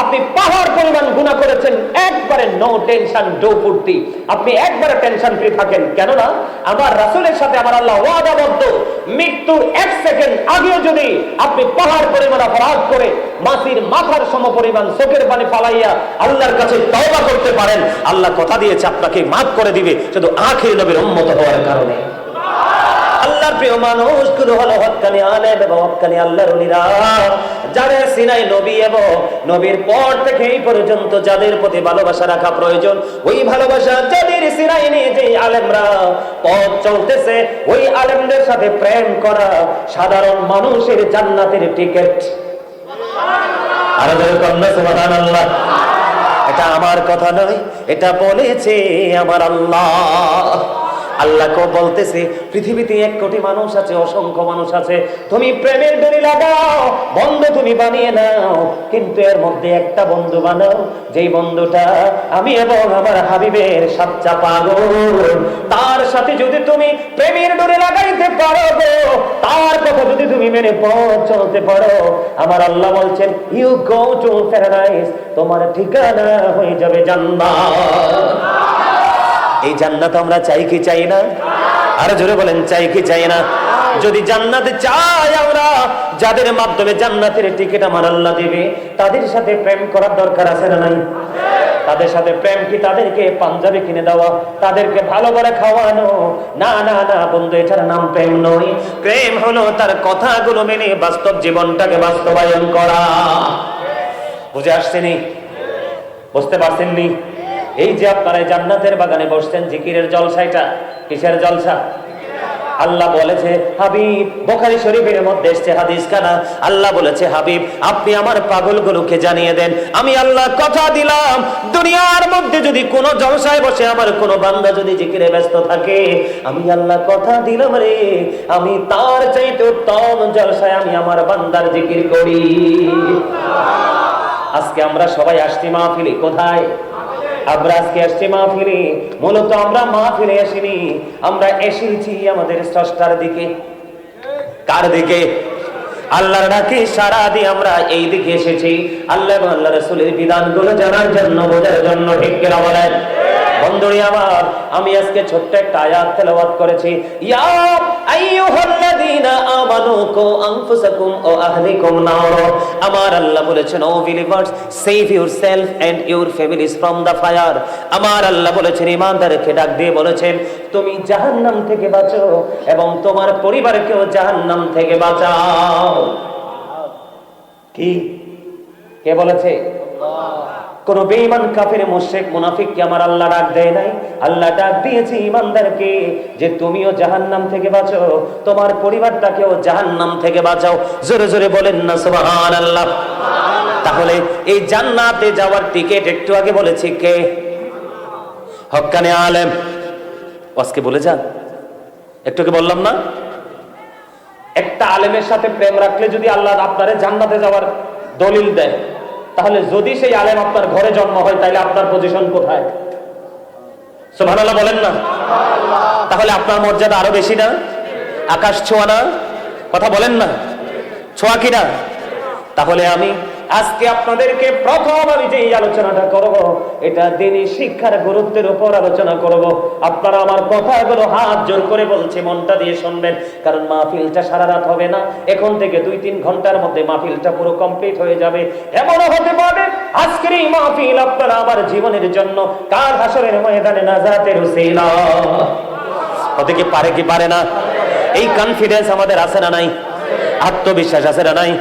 আপনি পাহাড় পরিমাণ গুনাহ করেছেন, একবারে নো টেনশন ডো ফুর্তি, আপনি একবারে টেনশন ফ্রি থাকেন। কেননা আমার রাসূলের সাথে আমার আল্লাহ ওয়াদাবদ্ধ, মৃত্যুর 1 সেকেন্ড আগেও যদি আপনি পাহাড় পরিমাণ অপরাধ করে মাটির মাথার সমপরিমাণ চোখের পানি ফালাইয়া আল্লাহর কাছে তওবা করতে পারেন, আল্লাহ কথা দিয়েছে আপনাকে মাফ করে দিবে, শুধু আখির নবীর উম্মত হওয়ার কারণে। আল্লাহর প্রিয় মানুষগুলো হলো হক্কানি আলেম এবং হক্কানি আল্লাহর ওলিরা, যারা সিনাই নবী এবং নবীর পর থেকে এই পর্যন্ত যাদের প্রতি ভালোবাসা রাখা প্রয়োজন, ওই ভালোবাসা যাদের সিনাই নিয়ে যে আলেমরা পথ চলতেছে, ওই আলেমদের সাথে প্রেম করা সাধারণ মানুষের জান্নাতের টিকিট। আর সুবহানাল্লাহ, এটা আমার কথা নয়, এটা বলেছে আমার আল্লাহ। আল্লাহকে বলতেছে পৃথিবীতে 1 কোটি মানুষ আছে, অসংখ্য মানুষ আছে, তুমি প্রেমের দড়ি লাগাও, বন্ধু তুমি বানিয়ে নাও, কিন্তু এর মধ্যে একটা বন্ধু বানাও, যেই বন্ধুটা আমি এবং আমার হাবিবের সাচ্চা পাগল, তার সাথে যদি তুমি প্রেমের দড়ি লাগাইতে পারো, তার কথা যদি তুমি মেনে পথ চলতে পারো, আমার আল্লাহ বলছেন ইউ গো টু প্যারাডাইস, তোমার ঠিকানা হয়ে যাবে জান্নাত। এই জান্নাত আমরা চাই কি চাই না? আর জোরে বলেন, চাই কি চাই না? যদি জান্নাতে চাই আমরা, যাদের মাধ্যমে জান্নাতের টিকিট আমার আল্লাহ দিবে, তাদের সাথে প্রেম করার দরকার আছে না নাই? তাদের সাথে প্রেম কি তাদেরকে পাঞ্জাবি কিনে দেওয়া, তাদেরকে ভালো করে খাওয়ানো? না না না বন্ধু, এটার নাম প্রেম নয়। প্রেম হলো তার কথাগুলো মেনে বাস্তব জীবনটাকে বাস্তবায়ন করা। বুঝে আসছেনি? বুঝতে পারছেননি? এই যে আপনারা জান্নাতের বাগানে বসছেন, জিকিরের জলসা, এটা কিসের জলসা? আল্লাহ বলেছে হাবিব, বুখারী শরীফের মধ্যে এসেছে হাদিস খানা, আল্লাহ বলেছে হাবিব আপনি আমার পাগলগুলোকে জানিয়ে দেন, আমি আল্লাহ কথা দিলাম, দুনিয়ার মধ্যে যদি কোনো জলসায় বসে আমার কোনো বান্দা যদি জিকিরে ব্যস্ত থাকে, আমি আল্লাহ কথা দিলাম রে, আমি তার চাইতে উত্তম জলসায় আমি আমার বান্দার জিকির করি। আজকে আমরা সবাই আসছি মাহফিলে, কোথায়? আমরা আজকে আসছি মাহফিলে, মূলত আমরা মাহফিলে আসিনি, আমরা এসেছি আমাদের স্রষ্টার দিকে। কার দিকে? আল্লাহর ডাকে সারা দিয়ে আমরা এই দিকে এসেছি, আল্লাহ এবং আল্লাহ রাসূলের বিধানগুলো জানার জন্য, বোঝার জন্য। ঠিক কিনা বলেন? বন্ধুরা আমার, আমি আজকে ছোট্ট একটা আয়াত তেলাওয়াত করেছি, ইয়া আইয়ুহাল্লাযীনা আমানু কু আনফুসাকুম ওয়া আহলিকুম নার। আমার আল্লাহ বলেছেন, O believers, save yourself and your families from the fire. আমার আল্লাহ বলেছেন, ঈমানদারকে ডাক দিয়ে বলেছেন, তুমি জাহান্নাম থেকে বাঁচো এবং তোমার পরিবারকেও জাহান্নাম থেকে বাঁচাও। কি কে বলেছে? আল্লাহ। কোন বেঈমান কাফের মুশরিক মুনাফিককে আমার আল্লাহ ডাক দেয় নাই, আল্লাহ ডাক দিয়েছে ঈমানদারকে, যে তুমিও জাহান্নাম থেকে বাঁচো, তোমার পরিবারটাকেও জাহান্নাম থেকে বাঁচাও। জোরে জোরে বলেন না সুবহানাল্লাহ। তাহলে এই জান্নাতে যাওয়ার টিকিট একটু আগে বলেছি কে? হক্কানি আলেম। আজকে বলে যান, একটু আগে বললাম না, একটা আলেমের সাথে প্রেম রাখলে যদি আল্লাহ আপনারে জান্নাতে যাওয়ার দলিল দেয়, তাহলে যদি সেই আলেম আপনার ঘরে জন্ম হয়, তাহলে আপনার পজিশন কোথায়? সুবহানাল্লাহ বলেন না? তাহলে আপনার মর্যাদা আরো বেশি না? আকাশ ছোঁয়া না? কথা বলেন না, ছোঁয়া কিনা? তাহলে আমি আজকে আপনাদেরকে প্রথম আমি যে আলোচনাটা করব, এটা দ্বীনি শিক্ষার গুরুত্বের উপর আলোচনা করব। আপনারা আমার কথাগুলো হাত জোর করে বলছি মনটা দিয়ে শুনবেন, কারণ মাহফিলটা সারা রাত হবে না, এখন থেকে 2-3 ঘন্টার মধ্যে মাহফিলটা পুরো কমপ্লিট হয়ে যাবে। এমনও হতে পারে আজকের এই মাহফিল আপনারা আমার জীবনের জন্য কাল হাসরের ময়দানে নাজাতের উসিলা হতে কি পারে কি পারে না? এই কনফিডেন্স আমাদের আছে না নাই? আত্মবিশ্বাস আছে না নাই?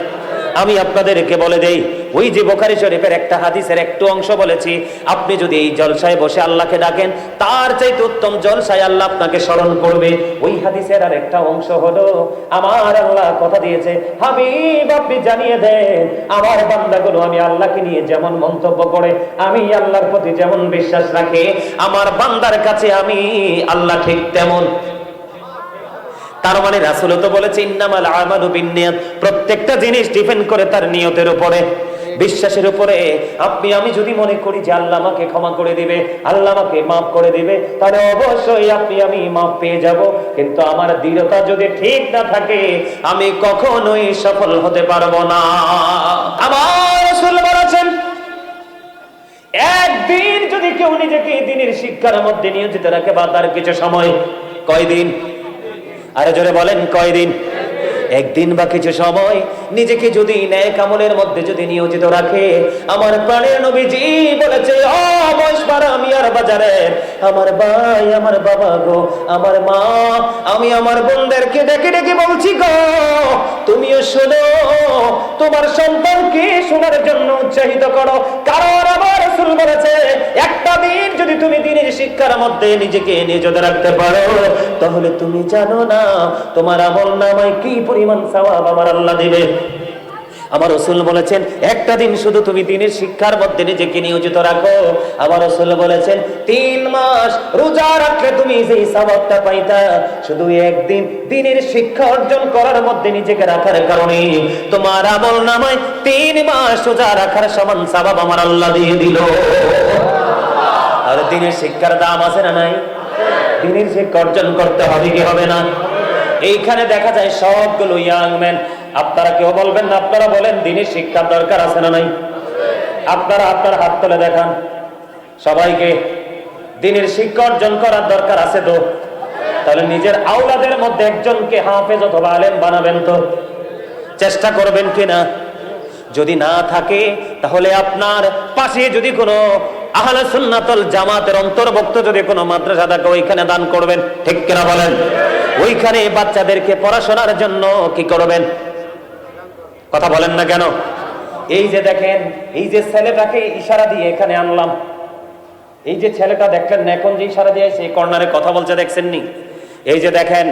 আমি আপনাদেরকে বলে দেই, ওই যে বুখারী শরীফের একটা হাদিসের একটু অংশ বলেছি, আপনি যদি এই জলসায় বসে আল্লাহকে ডাকেন, তার চাইতে উত্তম জলসায় আল্লাহ আপনাকে স্মরণ করবে। ওই হাদিসের আর একটা অংশ হলো, আমার আল্লাহ কথা দিয়েছে, হাবিব আপনি জানিয়ে দেন আমার বান্দাগুলো আমি আল্লাহকে নিয়ে যেমন মন্তব্য করে, আমি আল্লাহর প্রতি যেমন বিশ্বাস রাখি, আমার বান্দার কাছে আমি আল্লাহ ঠিক তেমন। তার মানে রাসূল তো বলেছে ইন্নামাল আমালু বিন্নিয়াত, প্রত্যেকটা জিনিস ডিপেন্ড করে তার নিয়তের উপরে, বিশ্বাসের উপরে। আপনি আমি যদি মনে করি যে আল্লাহ আমাকে ক্ষমা করে দিবে, আল্লাহ আমাকে মাফ করে দিবে, তাহলে অবশ্যই আপনি আমি মাফ পেয়ে যাব। কিন্তু আমার দৃঢ়তা যদি ঠিক না থাকে, আমি কখনোই সফল হতে পারবো না। আমার রাসূল বলেছেন একদিন যদি কেউ নিজেকে দ্বীনের শিক্ষার মধ্যে নিয়োজিত রাখে বা তার কিছু সময়, কয়দিন? আরো জোরে বলেন, কয়দিন? একদিন বা কিছু সময় নিজেকে যদি নেক আমলের মধ্যে যদি নিয়োজিত রাখে, আমার প্রাণের নবীজি বলেছে, ও মহেশপাড়া মিয়ার বাজারের আমার ভাই, আমার বাবা গো, আমার মা, আমি আমার বোনদেরকে ডেকে ডেকে বলছি গো, তুমিও শোনো, তোমার সন্তানকে শোনার জন্য উৎসাহিত করো। কারণ আমার রাসূল বলেছে, একটা দিন যদি তুমি দ্বীনের শিক্ষার মধ্যে নিজেকে নিয়োজিত রাখতে পারো, তাহলে তুমি জানো না তোমার আমল নামায় কি পরিমাণ সওয়াব আমার আল্লাহ দিবে। আমার রাসূল বলেছেন, একটা দিন শুধু তুমি দ্বীনের শিক্ষার মধ্যে নিজেকে নিয়োজিত রাখো, আমার রাসূল বলেছেন 3 মাস রোজা রাখলে তুমি যেই সওয়াবটা পাইতা, শুধু একদিন দ্বীনের শিক্ষা অর্জন করার মধ্যে নিজেকে রাখার কারণে তোমার আমল নামায় 3 মাস রোজা রাখার সমান সওয়াব আমার আল্লাহ দিয়ে দিল। আর দ্বীনের শিক্ষার দাম আছে না নাই? দ্বীনের শিক্ষা অর্জন করতে হবে কি হবে না? এইখানে দেখা যায় সবগুলো ইয়াং ম্যান। আপনারা কেউ বলবেন না, আপনারা বলেন দ্বীনের শিক্ষার দরকার আছে না নাই? আপনারা আপনার হাত তুলে দেখান সবাইকে। দ্বীনের শিক্ষা অর্জন করার দরকার আছে তো? তাহলে নিজের আওলাদের মধ্যে একজনকে হাফেজ অথবা আলেম বানাবেন তো? চেষ্টা করবেন কিনা? যদি না থাকে তাহলে আপনার পাশে যদি কোনো আহলে সুন্নাতুল জামাতের অন্তর্ভুক্ত যদি কোনো মাদ্রাসা থাকে, ওইখানে দান করবেন, ঠিক কিনা বলেন? ওইখানে বাচ্চাদেরকে পড়াশোনার জন্য কি করবেন? কথা বলেন না কেন? এই যে দেখেন, এই যে ছেলেটাকে ইশারা দিয়ে এখানে আনলাম, এই যে ছেলেটা দেখলেন না এখন যে ইশারা দিয়ে সেই কর্নারে কথা বলছে, দেখছেন নি? এই যে দেখেন,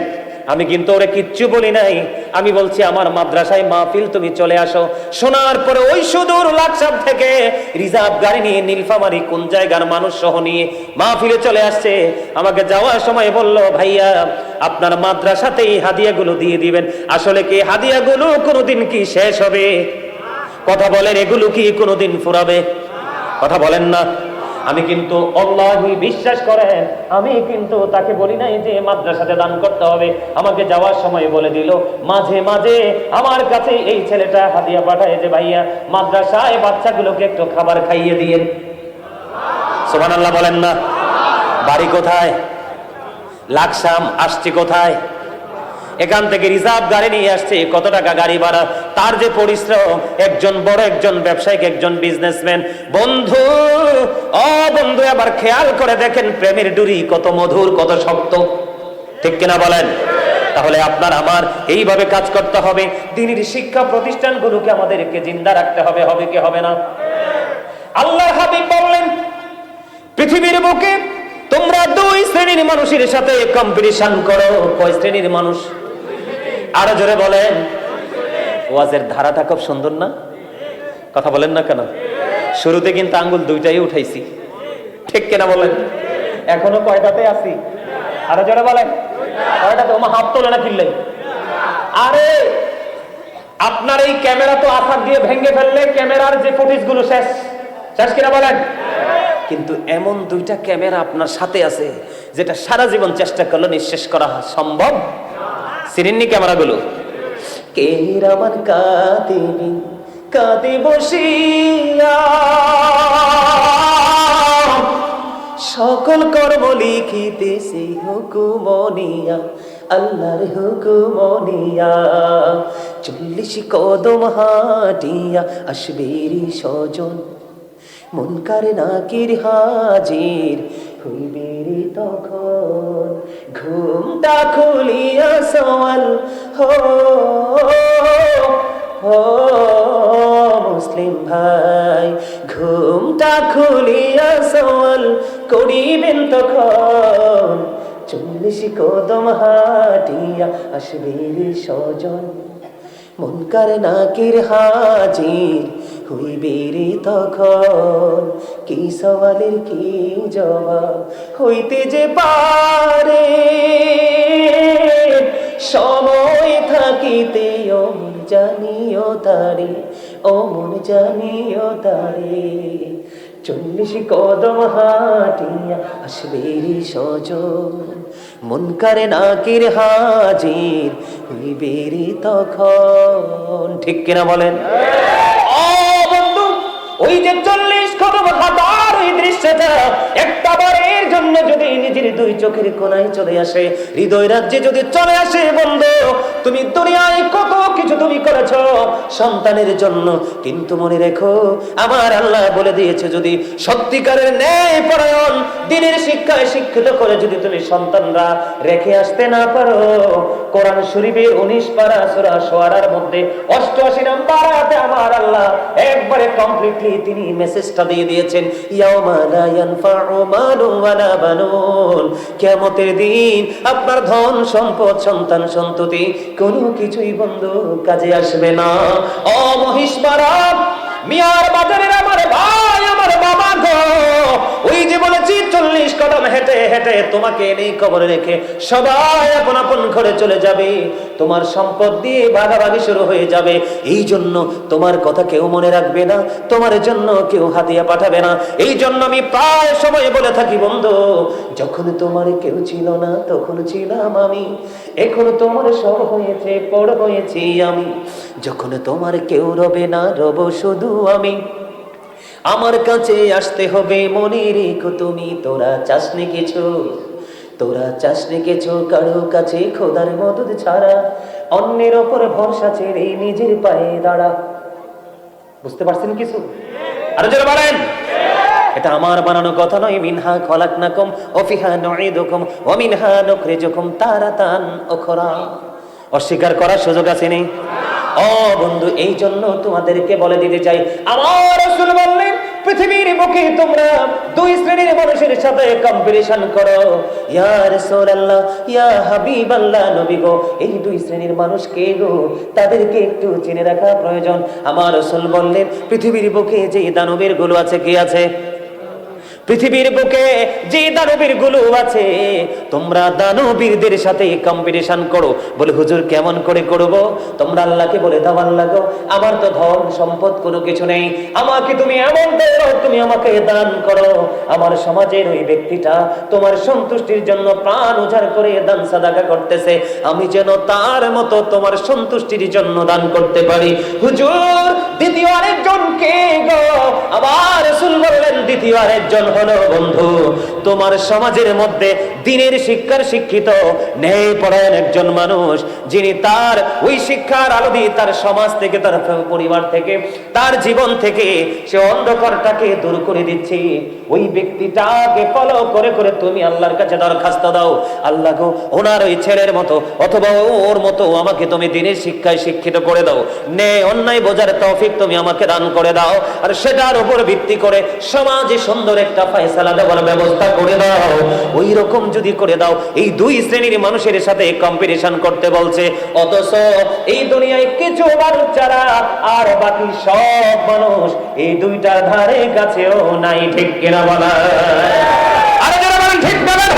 আমি কিন্তু ওরে কিচ্ছু বলি নাই, আমি বলছি আমার মাদ্রাসায় মাহফিল, তুমি চলে আসো। শোনার পরে ওই সুদূর লাকসাম থেকে রিজার্ভ গাড়ি নিয়ে নীলফামারী কোন জায়গার মানুষ সহ নিয়ে মাহফিলে চলে আসছে। আমাকে যাওয়ার সময় বলল, ভাইয়া আপনার মাদ্রাসাতেই হাদিয়াগুলো দিয়ে দিবেন। আসলে কি হাদিয়াগুলো কোনোদিন কি শেষ হবে? কথা বলেন, এগুলো কি কোনোদিন ফুরাবে? কথা বলেন না। আমি কিন্তু আল্লাহি বিশ্বাস করেন, আমি কিন্তু তাকে বলি নাই যে মাদ্রাসাতে দান করতে হবে। আমাকে যাওয়ার সময় বলে দিল, মাঝে মাঝে আমার কাছে এই ছেলেটা হাদিয়া পাঠায় যে ভাইয়া মাদ্রাসায় বাচ্চাগুলোকে একটু খাবার খাইয়ে দিয়েন। সুবহানাল্লাহ বলেন না? বাড়ি কোথায়? লাকসাম। আসছে কোথায়? এখান থেকে রিজার্ভ গাড়ি নিয়ে আসছে। কত টাকা গাড়ি ভাড়া, তার যে পরিশ্রম। একজন বড় একজন ব্যবসায়িক, একজন বিজনেসম্যান। বন্ধু, ও বন্ধু, আবার খেয়াল করে দেখেন প্রেমের ডুরি কত মধুর, কত শক্ত, ঠিক কিনা বলেন? তাহলে আপনার আমার এইভাবে কাজ করতে হবে। দ্বীনের শিক্ষা প্রতিষ্ঠানগুলোকে আমাদেরকে জিন্দা রাখতে হবে, হবে কি হবে না? আল্লাহর হাবিব বললেন, পৃথিবীর বুকে তোমরা 2 শ্রেণীর মানুষের সাথে কম্পিটিশন করো। কয় শ্রেণীর মানুষ? আরো জোরে বলেন। ওয়াজের ধারাটা খুব সুন্দর না? কথা বলেন না কেন? শুরুতে কিন্তু আঙ্গুল 2টাই উঠাইছি, ঠিক কিনা বলেন? এখনো কয়টাতে আছি? আরো জোরে বলেন। কয়টাতে? ওমা হাত তোলে না কিনলে। আরে আপনার এই ক্যামেরা তো আছাড় দিয়ে ভেঙে ফেললে ক্যামেরার যে ফুটেজ গুলো শেষ, শেষ কিনা বলেন? কিন্তু এমন 2টা ক্যামেরা আপনার সাথে আছে যেটা সারা জীবন চেষ্টা করলে নিঃশেষ করা সম্ভব। সিরিন্নি ক্যামেরাগুলো। কে রামান কাঁদিবি কাঁদে বসিয়া, সকল কর্ম লিখিতেছি হুকুমনিয়া, আল্লাহর হুকুমনিয়া। 40 কদম হাঁটিয়া আসবেরি স্বজন, মুনকার নাকির হাজির হইবে রে তখন। ঘুমটা খুলিয়া সওয়াল হো হো মুসলিম ভাই, ঘুমটা খুলিয়া সওয়াল করিবেন তখন। 40 কদম হাঁটিয়া আসবে রে স্বজন, মুনকার নাকির হাজির হইবে রে তখন। কি সওয়ালের কি জবাব হইতে যে পারে, সময় থাকিতে অমন জানিও তারে, অমন জানিও তারে। 40 কদম হাঁটিয়া আসবে রে স্বজন, মুনকার নাকির হাজির হইবে রে তখন, ঠিক কিনা বলেন? ও বন্ধু, ওই যে 40 কদম হাঁটার একটা বারের জন্য যদি নিজের দুই চোখের কোণায় চলে আসে, হৃদয় রাজ্যে যদি চলে আসে, বন্ধু তুমি দুনিয়ায় কত কিছু তুমি করেছো সন্তানের জন্য, কিন্তু মনে রেখো আমার আল্লাহ বলে দিয়েছে, যদি সত্যিকারের ন্যায় পরায়ণ দ্বীনের শিক্ষায় শিক্ষিত করে যদি তুমি সন্তানরা রেখে আসতে না পারো, কোরআন শরীফের 19 পারা সূরা শুআরার মধ্যে 88 নম্বর আয়াতে আমার আল্লাহ একবারে কমপ্লিটলি তিনি মেসেজটা দিয়ে দিয়েছেন, ইয়াউমা লা ইয়ানফাউ মালুন ওয়ালা বানুন, কিয়ামতের দিন আপনার ধন সম্পদ সন্তান সন্ততি কোনো কিছুই বন্ধু কাজে আসবে না। ও মহিষমারা মিয়ার বাজারের আমার ভাই, আমার বাবা গো, ওই যে বলেছি 40 কদম হেঁটে হেঁটে তোমাকে নেই কবরে রেখে সবাই আপন আপন ঘরে চলে যাবে, তোমার সম্পদ দিয়ে ভাগাভাগি শুরু হয়ে যাবে। এই জন্য তোমার কথা কেউ মনে রাখবে না, তোমার জন্য কেউ হাদিয়া পাঠাবে না। এই জন্য আমি প্রায় সময় বলে থাকি, বন্ধু যখন তোমার কেউ ছিল না তখন ছিলাম আমি, এখন তোমার সব হয়েছে পর হয়েছি আমি, যখন তোমার কেউ রবে না রব শুধু আমি, আমার কাছে আসতে হবে মনে রেখো তুমি, তোরা চাসনি কিছু, তোরা চাসনি কিছু কারো কাছে খোদার মদদ ছাড়া, অন্যের ওপর ভরসা ছেড়ে নিজের পায়ে দাঁড়া। বুঝতে পারছেন কিছু? আরো জোরে বলেন। এটা আমার বানানো কথা নয়, মিনহা খলাকনাকুম ওয়া ফিহা নুঈদুকুম ওয়া মিনহা নুখরিজুকুম তারাতান উখরা। অস্বীকার করার সুযোগ আছে নেই? ও বন্ধু, এই জন্য তোমাদেরকে বলে দিতে চাই, আমার রাসূল বললেন পৃথিবীর বুকে তোমরা দুই শ্রেণীর মানুষের সাথে কম্পিটিশন করো। ইয়া রাসূলুল্লাহ, ইয়া হাবিবাল্লাহ, নবী গো, এই দুই শ্রেণীর মানুষ কে গো? তাদেরকে একটু চিনে রাখা প্রয়োজন। আমার রাসূল বললেন পৃথিবীর বুকে যে দানবীর গুলো আছে, কে আছে? পৃথিবীর বুকে যে দানবীর গুলো আছে, তোমরা দানবীরদের সাথে কম্পিটিশন করো। বলে হুজুর কেমন করে করব? তোমরা আল্লাহকে বলে দাও, আল্লাহ গো আমার তো ধন সম্পদ কোনো কিছু নেই, আমাকে তুমি এমন করো, তুমি আমাকে দান করো। আমার সমাজের ওই ব্যক্তিটা তোমার সন্তুষ্টির জন্য প্রাণ উজাড় করে দান সাদাকা করতেছে, আমি যেন তার মতো তোমার সন্তুষ্টির জন্য দান করতে পারি। হুজুর দ্বিতীয় আরেকজন কে গো? আমার রাসূল বললেন দ্বিতীয় আরেকজন হলো বন্ধু তোমার সমাজের মধ্যে দ্বীনের শিক্ষার শিক্ষিত ন্যায় পরায়ণ একজন মানুষ, যিনি তার ওই শিক্ষার আলো দিয়ে তার সমাজ থেকে, তার পরিবার থেকে, তার জীবন থেকে সে অন্ধকারটাকে দূর করে দিচ্ছে। ওই ব্যক্তিটাকে ফলো করে করে তুমি আল্লাহর কাছে দরখাস্ত দাও, আল্লাহ গো ওনার ওই ছেলের মতো অথবা ওর মতো আমাকে তুমি দ্বীনের শিক্ষায় শিক্ষিত করে দাও, ন্যায় অন্যায় বোঝার তৌফিক তুমি আমাকে দান করে দাও, আর সেটার উপর ভিত্তি করে সমাজে সুন্দর একটা ফায়সালা দেওয়ার ব্যবস্থা করে দাও। ওই রকম যদি করে দাও, এই দুই শ্রেণীর মানুষের সাথে কম্পিটিশন করতে বলছে, অথচ এই দুনিয়ায় কিছু মানুষ ছাড়া আর বাকি সব মানুষ এই দুইটার ধারে কাছেও নাই। ঠিক কিনা বলা? আরে যারা বলেন ঠিক বলেন।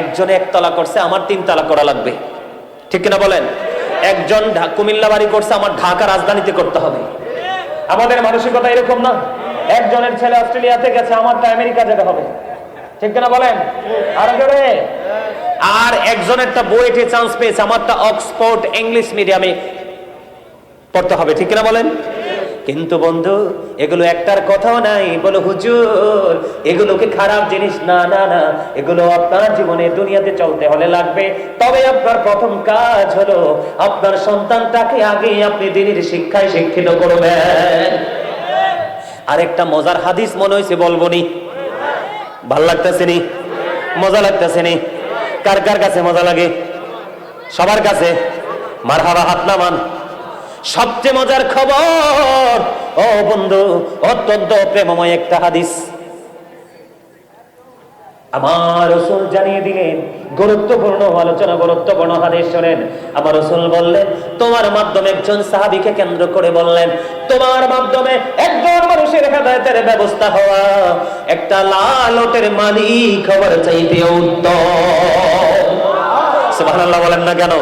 একজনে একতলা করছে, আমার 3 তলা করা লাগবে। ঠিক কিনা বলেন? একজন কুমিল্লা বাড়ি করছে, আমার ঢাকা রাজধানীতে করতে হবে। আমাদের মানসিকতা এরকম না? একজনের ছেলে অস্ট্রেলিয়াতে গেছে, আমারটা আমেরিকা যেতে হবে। ঠিক কিনা বলেন? আরো জোরে। আর একজনেরটা বুয়েটে চান্স পেয়েছে, আমারটা অক্সফোর্ড ইংলিশ মিডিয়ামে পড়তে হবে। ঠিক কিনা বলেন? কিন্তু বন্ধু এগুলো একটার কথাও নাই। বলো হুজুর এগুলোকে খারাপ জিনিস না, না না, এগুলো আপনার জীবনে দুনিয়াতে চলতে হলে লাগবে। তবে আপনার প্রথম কাজ হলো আপনার সন্তানটাকে আগে আপনি দ্বীনের শিক্ষায় শিক্ষিত করবেন। আরেকটা মজার হাদিস মনে হয়েছে, বলবো নি? ভাল লাগতেছে নি? মজা লাগতেছে নি? কার কার কাছে মজা লাগে? সবার কাছে মারহাবা, হাত নামান। সবচেয়ে মজার খবর ও বন্ধু, অত্যন্ত প্রেমময় একটা হাদিস আমার রাসূল জানিয়ে দিলেন। গুরুত্বপূর্ণ আলোচনা, গুরুত্বপূর্ণ হাদিস শোনেন। আমার রাসূল বললেন, তোমার মাধ্যমে একজন সাহাবীকে কেন্দ্র করে বললেন, তোমার মাধ্যমে একজন মানুষের হেদায়েতের ব্যবস্থা হওয়া একটা লাল ওটের মালিক হওয়ার চাইতে উত্তম। সুবহানাল্লাহ বলেন না কেন?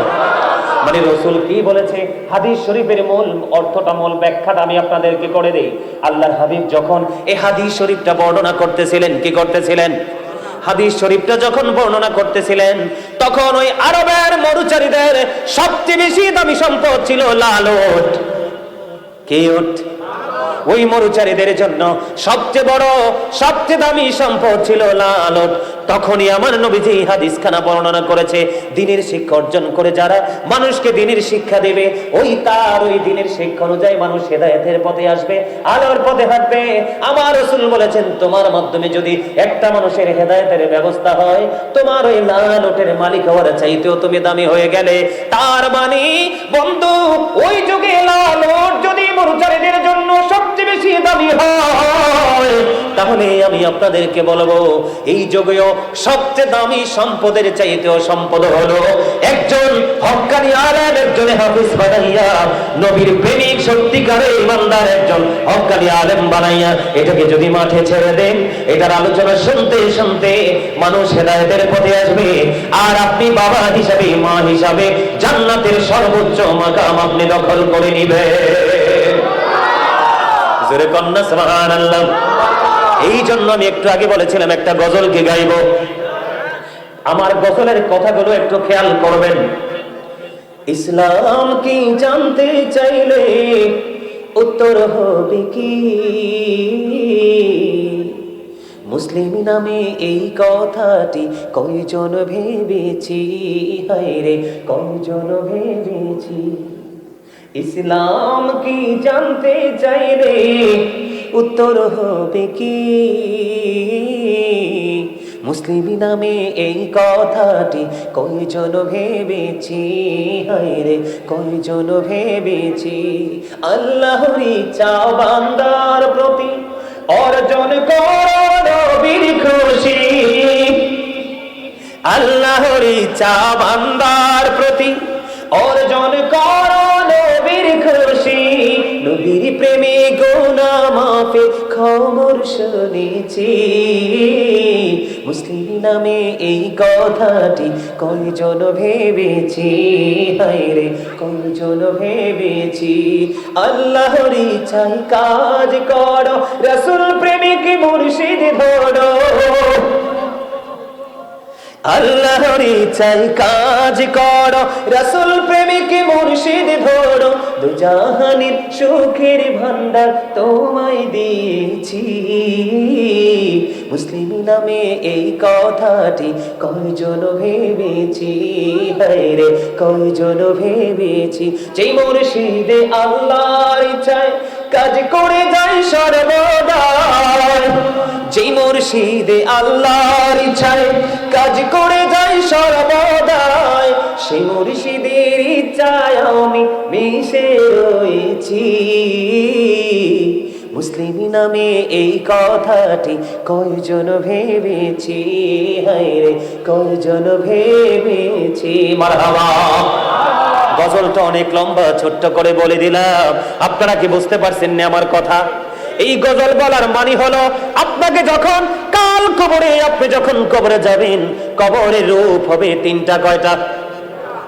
মানে রাসূল কি বলেছে? হাদিস শরীফের মূল অর্থটা, মূল ব্যাখ্যাটা আমি আপনাদেরকে করে দেই। আল্লাহর হাবিব যখন এই হাদিস শরীফটা বর্ণনা করতেছিলেন, কি করতেছিলেন? হাদিস শরীফটা যখন বর্ণনা করতেছিলেন, তখন ওই আরবের মরুচারীদের সবচেয়ে বেশি দামি সম্পদ ছিল লাল উট। কি উট? ওই মরুচারীদের জন্য সবচেয়ে বড় সবচেয়ে দামি সম্পদ ছিল লালট। তখনই আমার নবীজি হাদিসখানা বর্ণনা করেছে, দ্বীনের শিক্ষা অর্জন করে যারা মানুষকে দ্বীনের শিক্ষা দেবে, ওই দ্বীনের শিক্ষা অনুযায়ী মানুষ হেদায়েতের পথে আসবে, আলোর পথে হাঁটবে। আমার রাসূল বলেছেন, তোমার মাধ্যমে যদি একটা মানুষের হেদায়েতের ব্যবস্থা হয়, তোমার ওই লালটের মালিক হওয়ার চাইতেও তুমি দামি হয়ে গেলে। তার মানে বন্ধু, ওই যুগে লালট যদি মরুচারীদের জন্য সবচেয়ে বেশি দামি হয়, তাহলে আমি আপনাদেরকে বলবো, এই যুগেও সবচেয়ে দামি সম্পদের চাইতেও সম্পদ হলো একজন হক্কানি আলেম, একজন হাফেজ বানাইয়া, নবীর প্রেমিক সত্যিকারের ইমানদার একজন হক্কানি আলেম বানাইয়া এটাকে যদি মাঠে ছেড়ে দেন, এটার আলোচনা শুনতে শুনতে মানুষ হেদায়েতের পথে আসবে। আর আপনি বাবা হিসাবে, মা হিসাবে জান্নাতের সর্বোচ্চ মাকাম আপনি দখল করে নিবেন। জোরে কন্যা সুবহানাল্লাহ। এই জন্য আমি একটু আগে বলেছিলাম একটা গজলকে গাইব। আমার গজলের কথাগুলো একটু খেয়াল করবেন। ইসলাম কি জানতে চাইলে উত্তর হবে কি, মুসলিম নামে এই কথাটি কয়জন ভেবেছি, হায়রে কয়জন ভেবেছি। ইসলাম কি জানতে চাইলে উত্তর হবে কি, মুসলিম নামে এই কথাটি কয়জন ভেবেছি, হায়রে কয়জন ভেবেছি। আল্লাহর ইচ্ছা বান্দার প্রতি অর্জন করো নবীর খুশি, আল্লাহর ইচ্ছা বান্দার প্রতি অর্জন করো নবীর খুশি। নবীর প্রেমে গুনাহ মাফে খবর শুনেছি, মুসলিম নামে এই কথাটি কয়জন ভেবেছি, হায়রে কয়জন ভেবেছি। আল্লাহর ইচ্ছায় কাজ করো, রাসূল প্রেমিক মুর্শিদ ধরো, আল্লাহর ইচ্ছায় কাজ করো, রাসূল প্রেমিক মুর্শিদ ধরো। দুজাহানের সুখের ভান্ডার তোমায় দিয়েছি, মুসলিম নামে এই কথাটি কয়জন ভেবেছি, হায়রে কয়জন ভেবেছি। যেই মুর্শিদে আল্লাহর ইচ্ছায় কাজ করে যায় সর্বদা, যেই মুর্শিদে আল্লাহর ইচ্ছায় কাজ করে যায় সর্বদা, সেই মুর্শিদের ইচ্ছায় আমি মিশে রয়েছি, মুসলিম নামে এই কথাটি কয়জন ভেবেছি, হায়রে কয়জন ভেবেছি। মারহাবা। গজলটা অনেক লম্বা, ছোট্ট করে বলে দিলাম। আপনারা কি বুঝতে পারছেন না আমার কথা? এই গজল বলার মানে হলো, আপনাকে যখন কাল কবরে, আপনি যখন কবরে যাবেন, কবরের রূপ হবে তিনটা। কয়টা?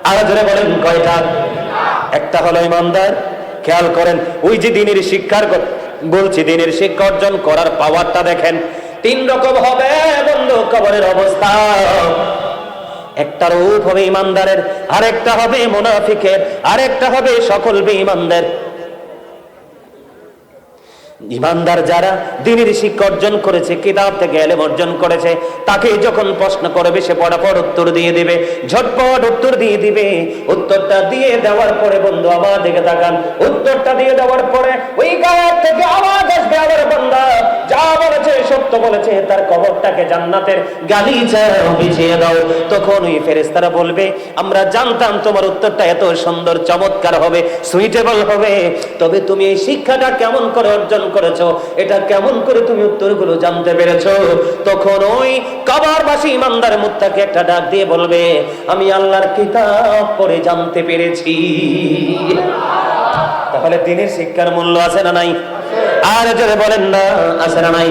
আর জোরে বলেন কয়টা? একটা হলো ইমানদার। খেয়াল করেন, ওই যে দ্বীনের শিক্ষার বলছি, দ্বীনের শিক্ষা অর্জন করার পাওয়ারটা দেখেন। তিন রকম হবে বন্ধু কবরের অবস্থা। একটা রূপ হবে ইমানদারের, আরেকটা হবে মুনাফিকের, আরেকটা হবে সকল বেঈমানদের। ইমানদার যারা দ্বীনের শিক্ষা অর্জন করেছে, কিতাব থেকে ইলম অর্জন করেছে, তাকে যখন প্রশ্ন করবে সে পড়াপড় উত্তর দিয়ে দিবে, ঝটপট উত্তর দিয়ে দিবে। উত্তরটা দিয়ে দেওয়ার পরে বন্ধু আমার দিকে তাকান, উত্তরটা দিয়ে দেওয়ার পরে ওই গায়ের থেকে আওয়াজ আসবে, আমার বান্দা যা বলেছে সত্য বলেছে, তার কবরটাকে জান্নাতের গালিচা বিছিয়ে দাও। তখন ওই ফেরেশতারা বলবে, আমরা জানতাম তোমার উত্তরটা এত সুন্দর, চমৎকার হবে, সুইটেবল হবে, তবে তুমি এই শিক্ষাটা কেমন করে অর্জন করেছো, এটা কেমন করে তুমি উত্তরগুলো জানতে পেরেছো? তখন ওই কবরবাসী ইমানদার মুত্তাকি একটা ডাক দিয়ে বলবে, আমি আল্লাহর কিতাব পড়ে জানতে পেরেছি। তাহলে দ্বীনের শিক্ষার মূল্য আছে না নাই? আর যদি বলেন না আছে না নাই?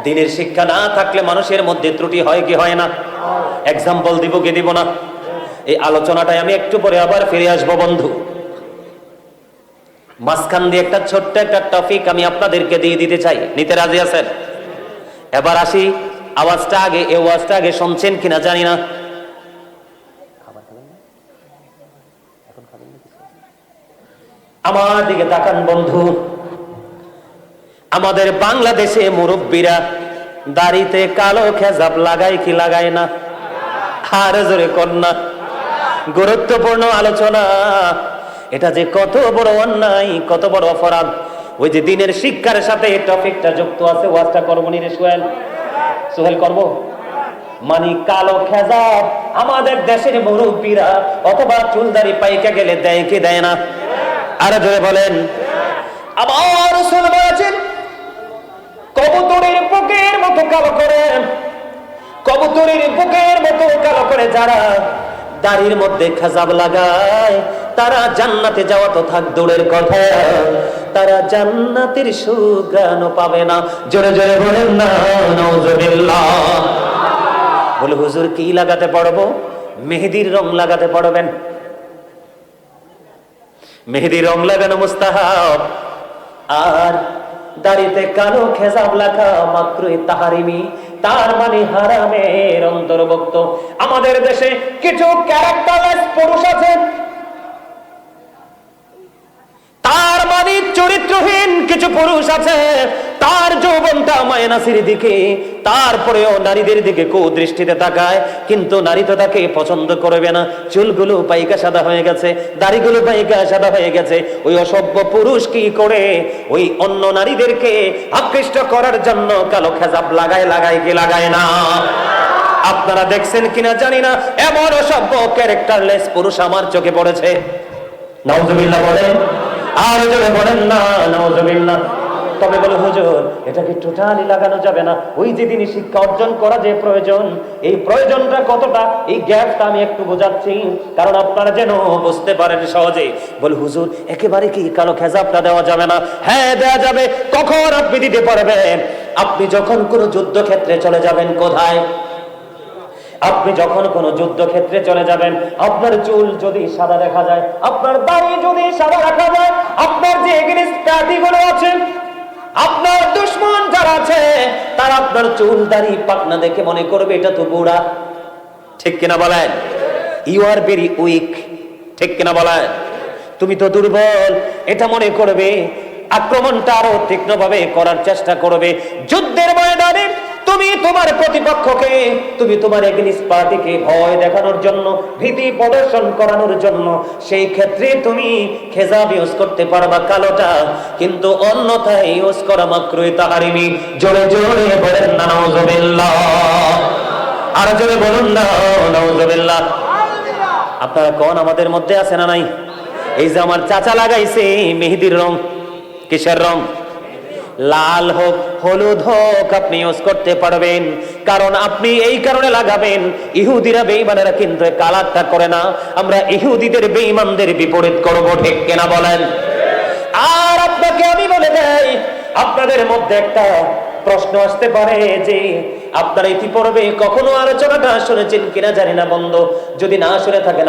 দ্বীনের শিক্ষা না থাকলে মানুষের মধ্যে ত্রুটি হয় কি হয় না? এক্সাম্পল দিব কি দিব না? এই আলোচনাটাই আমি একটু পরে আবার ফিরে আসবো বন্ধু। মাঝখান দিয়ে একটা ছোট্ট একটা টপিক আমি আপনাদেরকে দিয়ে দিতে চাই, নিতে রাজি আছেন? এবার আসি, আওয়াজটা আগে, এই আওয়াজটা আগে শুনছেন কিনা জানি না। আমার দিকে তাকান বন্ধু। আমাদের বাংলাদেশে মুরব্বীরা দাড়িতে কালো খেজাব লাগায় কি লাগায় না? আর জোরে কন্যা, গুরুত্বপূর্ণ আলোচনা। এটা যে কত বড় অন্যায়, কত বড় অপরাধ। ওই যে দিনের শিক্ষার সাথে টপিকটা যুক্ত আছে, ওয়াজটা করবো নি রে সোহেল করবো। মানে কালো খেজাব আমাদের দেশের মুরব্বীরা অথবা চুলদারি পাইকা গেলে দেয় কি দেয় না? আর জোরে বলেন। আবার রাসূল বলেছেন কবুতরের বুকের মতো কালো করে, কবুতরের বুকের মতো কালো করে যারা দাড়ির মধ্যে খেজাব লাগায় তারা জান্নাতে যাওয়া তো থাক দূরের কথা, তারা জান্নাতের সুঘ্রাণও পাবে না। জোরে জোরে বলেন না নাউজুবিল্লাহ। বলে হুজুর কি লাগাতে পারবো? মেহেদির রং লাগাতে পারবেন। মেহেদির রং লাগানো মুস্তাহাব। আর দাড়িতে কালো খেজাব লাগা মাত্রই তাহারিমি, তার মানে হারামের অন্তর্ভুক্ত। আমাদের দেশে কিছু ক্যারেক্টারলেস পুরুষ আছে, তার মানে চরিত্রহীন কিছু পুরুষ আছে, তার যৌবনটা মায়নাসির দিকে, তারপরেও নারীদের দিকে কুদৃষ্টিতে তাকায়, কিন্তু নারী তো তাকে পছন্দ করবে না। চুলগুলো পাইকা সাদা হয়ে গেছে, দাড়িগুলো পাইকা সাদা হয়ে গেছে। ওই অসভ্য পুরুষ কি করে? ওই অন্য নারীদেরকে আকৃষ্ট করার জন্য কালো খেজাব লাগায়, লাগায় কি লাগায় না? আপনারা দেখছেন কিনা জানি না, এমন অসভ্য ক্যারেক্টারলেস পুরুষ আমার চোখে পড়েছে। নাউজুবিল্লাহ বলেন। আর জোরে বলেন না নাউজুবিল্লাহ। তবে বলে হুজুর এটাকে টোটালি লাগানো যাবে না। ওই যে দিনই শিক্ষা অর্জন করা যে প্রয়োজন, এই প্রয়োজনটা কতটা, এই গ্যাপটা আমি একটু বোঝাচ্ছি কারণ আপনারা যেন বুঝতে পারেন সহজে। বলে হুজুর একেবারে কি কালো খেজাবটা দেওয়া যাবে না? হ্যাঁ দেওয়া যাবে। কখন আপনি দিতে পারবেন? আপনি যখন কোনো যুদ্ধক্ষেত্রে চলে যাবেন। কোথায়? আপনি যখন কোনো যুদ্ধক্ষেত্রে চলে যাবেন, আপনার চুল যদি সাদা দেখা যায়, আপনার দাড়ি যদি সাদা দেখা যায়, আপনার যে এগেইনস্ট পার্টিগুলো আছে, আপনার দুশমন যারা আছে, তারা আপনার চুল দাড়ি পাকনা দেখে মনে করবে এটা তো বুড়া। ঠিক কিনা বলেন? You are very weak. ঠিক কিনা বলেন? তুমি তো দুর্বল, এটা মনে করবে। আক্রমণটা আরো তীক্ষ্ণভাবে করার চেষ্টা করবে। যুদ্ধের ময়দানে তুমি তোমার প্রতিপক্ষকে, তুমি তোমার এগেইনস্ট পার্টিকে ভয় দেখানোর জন্য, ভীতি প্রদর্শন করানোর জন্য সেই ক্ষেত্রে তুমি খেজাব ইউজ করতে পারবা কালোটা, কিন্তু অন্যথায় ইউজ করা মাত্রই তাহারিমি। জোরে জোরে বলেন না নাউজুবিল্লাহ। আর জোরে বলুন না নাউজুবিল্লাহ। আপনারা কোন আমাদের মধ্যে আছে না নাই? এই যে আমার চাচা লাগাইছে মেহেদির রং, কিসের রং? লাল হোক হলুদ হোক আপনি ইউজ করতে পারবেন, কারণ আপনি এই কারণে লাগাবেন। ইহুদিরা বেঈমানেরা কিন্তু কালারটা করে না, আমরা ইহুদিদের বেঈমানদের বিপরীত করব। ঠিক কিনা বলেন? আর আপনাকে আমি বলে দেই, আপনাদের মধ্যে একটা প্রশ্ন আসতে পারে যে আপনারা ইতিপূর্বে কখনো আলোচনাটা শুনেছেন কিনা জানি না বন্ধু। যদি না শুনে থাকেন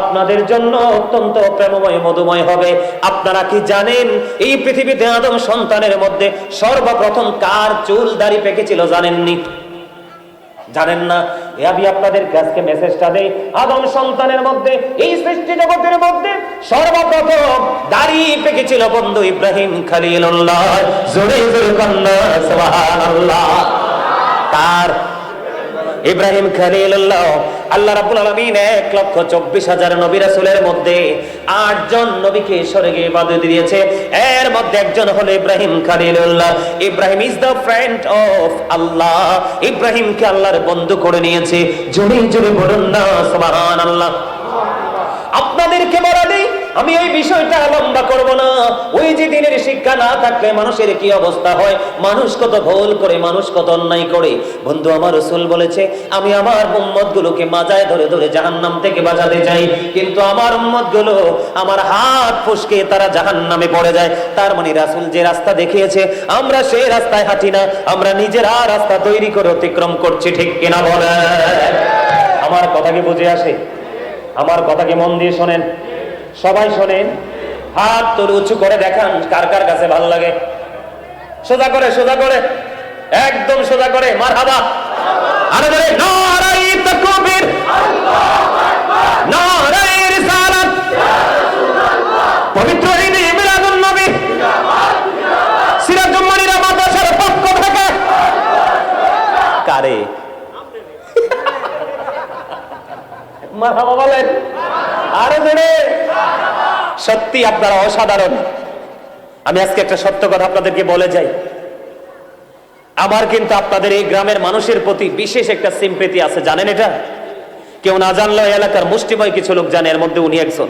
আপনাদের জন্য অত্যন্ত প্রেমময় মধুময় হবে। আপনারা কি জানেন এই পৃথিবীতে আদম সন্তানের মধ্যে সর্বপ্রথম কার চুল দাড়ি পেকেছিল? জানেননি? জানেন না? আমি আপনাদের কাছে মেসেজটা দেই, আদম সন্তানের মধ্যে, এই সৃষ্টি জগতের মধ্যে সর্বপ্রথম দাড়ি পেকেছিল বন্ধু ইব্রাহিম খলিলুল্লাহ। জোরে জোরে কন্যা সুবহানাল্লাহ। কার? ইব্রাহিম খলিলুল্লাহ। আল্লাহ রাব্বুল আলামিন 1,24,000 নবী রাসূলের মধ্যে 8 জন নবীকে স্বর্গে ইবাদত দিয়েছে। এর মধ্যে একজন হলো Ibrahim Khalilullah. Ibrahim is the friend of Allah. ইব্রাহিমকে আল্লাহর বন্ধু করে নিয়েছে। জোরে জোরে বলুন না সুবহানাল্লাহ। আপনাদেরকে বলা নেই, আমি এই বিষয়টা লম্বা করব না। ওই যে দিনের শিক্ষা না থাকলে মানুষের কি অবস্থা হয়, মানুষ কত ভুল করে, মানুষ কত অন্যায় করে। বন্ধু আমার রাসূল বলেছে আমি আমার উম্মতগুলোকে মাজায় ধরে ধরে জাহান্নাম থেকে বাঁচাতে চাই, কিন্তু আমার উম্মতগুলো আমার হাত ফসকে তারা জাহান্নামে পড়ে যায়। তার মানে রাসূল যে রাস্তা দেখিয়েছে আমরা সেই রাস্তায় হাঁটি না, আমরা নিজেরা রাস্তা তৈরি করে অতিক্রম করছি। ঠিক কিনা বলেন? আমার কথা কি বুঝে আসে? আমার কথা কি মন দিয়ে শোনেন? সবাই শোনেন। হাত তোর উঁচু করে দেখান কার কার কাছে ভালো লাগে। সোজা করে, সোজা করে, একদম সোজা করে। মারহাবা। আরে বলে নারায়ে তাকবীর, আল্লাহু আকবার, নারায়ে রিসালাত, ইয়া রাসূলুল্লাহ, পবিত্র ঈদে মিলাদুন নবী, জিন্দাবাদ জিন্দাবাদ, কারে? মারহাবা বলেন আরো জোরে। সত্যি আপনারা অসাধারণ। আমি আজকে একটা সত্য কথা আপনাদেরকে বলে যাই, আমার কিন্তু আপনাদের এই গ্রামের মানুষের প্রতি বিশেষ একটা সিম্পেথি আছে, জানেন এটা? কেউ না জানলেও এলাকার মুষ্টিময় কিছু লোক জানে, এর মধ্যে উনি একজন।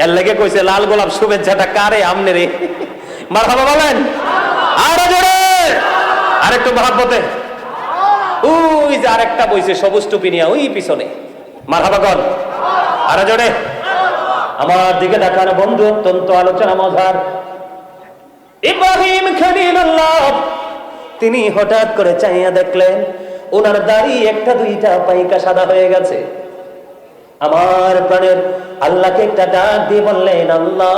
এর লেগে কইছে লাল গোলাপ শুভেচ্ছাটা কারে? আমনে রে। মারহাবা বলেন আরো জোরে। আরেকটু মহাব্বতে। ওই যে আরেকটা বইছে সবুজ টুপি নিয়ে ওই পিছনে। মারহাবা কর আরো জোরে। আমার দিকে দেখানো বন্ধু, অত্যন্ত আলোচনা মজার। ইব্রাহিম খলিলুল্লাহ তিনি হঠাৎ করে চাইয়া দেখলেন ওনার দাড়ি একটা দুইটা পাইকা সাদা হয়ে গেছে। আমার প্রাণের আল্লাহকে একটা ডাক দিয়ে বললেন, আল্লাহ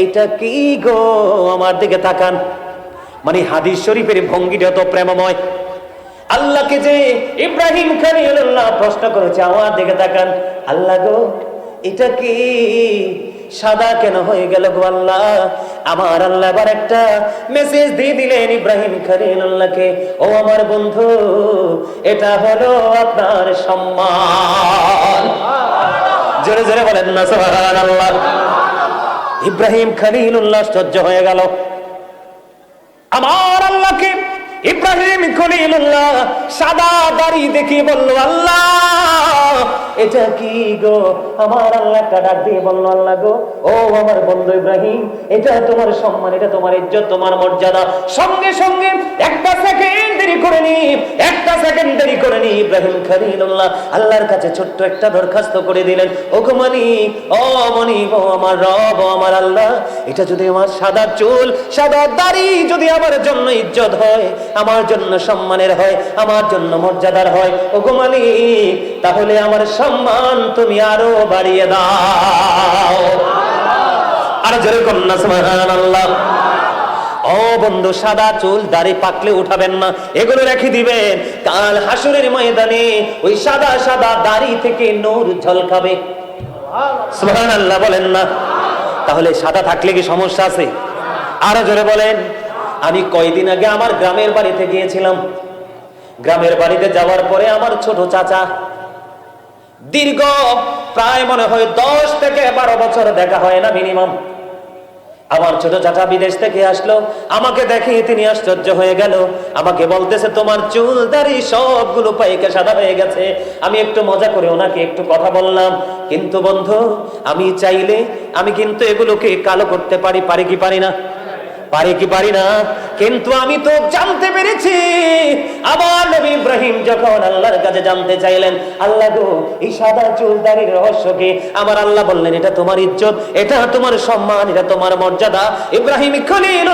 এইটা কি গো? আমার দিকে তাকান। মানে হাদিস শরীফের ভঙ্গিটা তো প্রেমময়। আল্লাহকে যে ইব্রাহিম খলিলুল্লাহ প্রশ্ন করেছে, আমার দিকে তাকান, আল্লাহ গো এটা কি সাদা কেন হয়ে গেল গো আল্লাহ? আমার আল্লাহ আবার একটা মেসেজ দিয়ে দিলেন ইব্রাহিম খলিলুল্লাহকে, ও আমার বন্ধু এটা হলো আপনার সম্মান। জোরে জোরে বলেন না সুবহানাল্লাহ। ইব্রাহিম খলিলুল্লাহ আশ্চর্য হয়ে গেল। আমার আল্লাহকে ইব্রাহিম খলিলুল্লাহ সাদা দাড়ি দেখে বলল, আল্লাহ এটা কি গো? আমার আল্লাহ একটা ডাক দিয়ে বলল, আল্লাহ গো ও আমার বন্ধু ইব্রাহিম এটা তোমার সম্মান, এটা তোমার ইজ্জত, তোমার মর্যাদা। সঙ্গে সঙ্গে একটা সেকেন্ড দেরি করেনি, একটা সেকেন্ড দেরি করেনি ইব্রাহিম খলিলুল্লাহ আল্লাহর কাছে ছোট্ট একটা দরখাস্ত করে দিলেন, ও গো মালিক, ও মালিক, ও আমার রব, ও আমার আল্লাহ, এটা যদি আমার সাদা চুল সাদা দাড়ি যদি আমার জন্য ইজ্জত হয়, আমার জন্য সম্মানের হয়, আমার জন্য মর্যাদার হয়, ও গো মালিক, তাহলে আমার সম্মান তুমি আরো বাড়িয়ে দাও। আর জোরে কন্যা সুবহানাল্লাহ। ও বন্ধু, সাদা চুল দাড়ি পাকলে উঠাবেন না, এগুলো রেখে দিবেন। কাল হাসরের ময়দানে ওই সাদা সাদা দাড়ি থেকে নূর ঝলকাবে। সুবহানাল্লাহ বলেন না? তাহলে সাদা থাকলে কি সমস্যা আছে? আরো জোরে বলেন। আমি কয়দিন আগে আমার গ্রামের বাড়িতে গিয়েছিলাম। গ্রামের বাড়িতে যাওয়ার পরে আমার ছোট চাচা, দীর্ঘ প্রায় মনে হয় 10 থেকে 12 বছর দেখা হয় না মিনিমাম, আমার ছোট চাচা বিদেশ থেকে আসলো। আমাকে দেখে তিনি আশ্চর্য হয়ে গেল, আমাকে বলতেছে তোমার চুল দাড়ি সবগুলো পাইকা সাদা হয়ে গেছে। আমি একটু মজা করে ওনাকে একটু কথা বললাম, কিন্তু বন্ধু আমি চাইলে আমি কিন্তু এগুলোকে কালো করতে পারি, পারি কি পারি না? পারি কি পারি না? কিন্তু আমি তো জানতে পেরেছি, আমার নবী ইব্রাহিম যখন আল্লাহর কাছে জানতে চাইলেন, আল্লাহ গো এই সাদা চুল দাড়ির রহস্য কি? আমার আল্লাহ বললেন এটা তোমার ইজ্জত, এটা তোমার সম্মান, এটা তোমার মর্যাদা। ইব্রাহিম খলিল